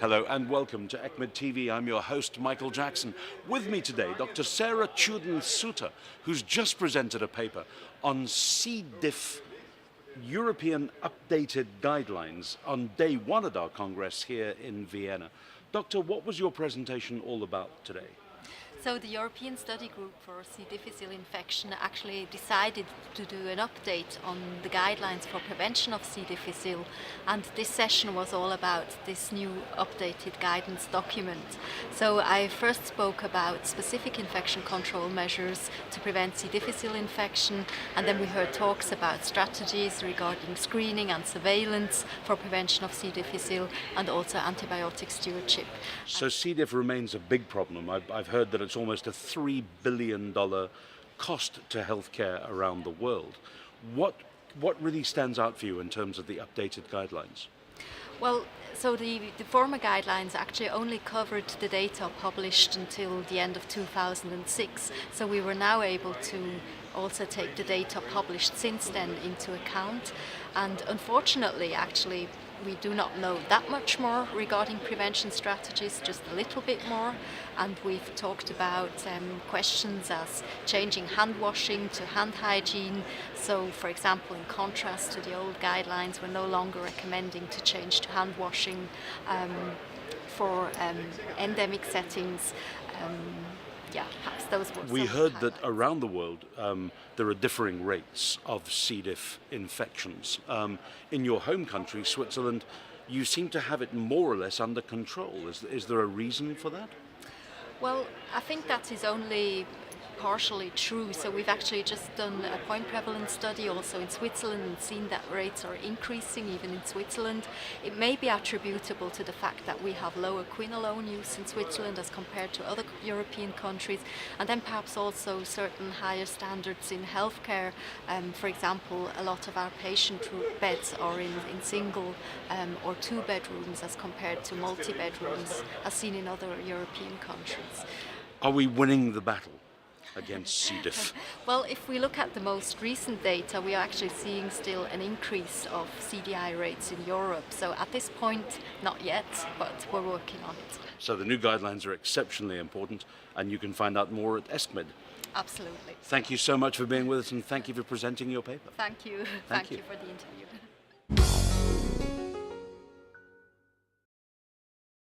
Hello and welcome to ESCMID TV. I'm your host, Michael Jackson. With me today, Dr. Sarah Tschudin Sutter, who's just presented a paper on CDiff European updated guidelines on day one at our Congress here in Vienna. Doctor, what was your presentation all about today? So the European Study Group for C. difficile infection actually decided to do an update on the guidelines for prevention of C. difficile, and this session was all about this new updated guidance document. So I first spoke about specific infection control measures to prevent C. difficile infection, and then we heard talks about strategies regarding screening and surveillance for prevention of C. difficile and also antibiotic stewardship. So C. diff remains a big problem. I've heard that it's almost a $3 billion cost to healthcare around the world. What really stands out for you in terms of the updated guidelines? Well, so the former guidelines actually only covered the data published until the end of 2006. So we were now able to also take the data published since then into account. And unfortunately, actually, we do not know that much more regarding prevention strategies, just a little bit more. And we've talked about questions as changing hand washing to hand hygiene. So, for example, in contrast to the old guidelines, we're no longer recommending to change to hand washing for endemic settings. Perhaps those were We heard that around the world there are differing rates of C. diff infections. In your home country, Switzerland, you seem to have it more or less under control. Is there a reason for that? Well, I think that is only partially true. So we've actually just done a point prevalence study also in Switzerland and seen that rates are increasing even in Switzerland. It may be attributable to the fact that we have lower quinolone use in Switzerland as compared to other European countries, and then perhaps also certain higher standards in healthcare. For example, a lot of our patient beds are in single or two bedrooms as compared to multi-bedrooms as seen in other European countries. Are we winning the battle against C. diff? Well, if we look at the most recent data, we are actually seeing still an increase of CDI rates in Europe. So at this point, not yet, but we're working on it. So the new guidelines are exceptionally important, and you can find out more at ESCMID. Absolutely. Thank you so much for being with us, and thank you for presenting your paper. Thank you. Thank you for the interview.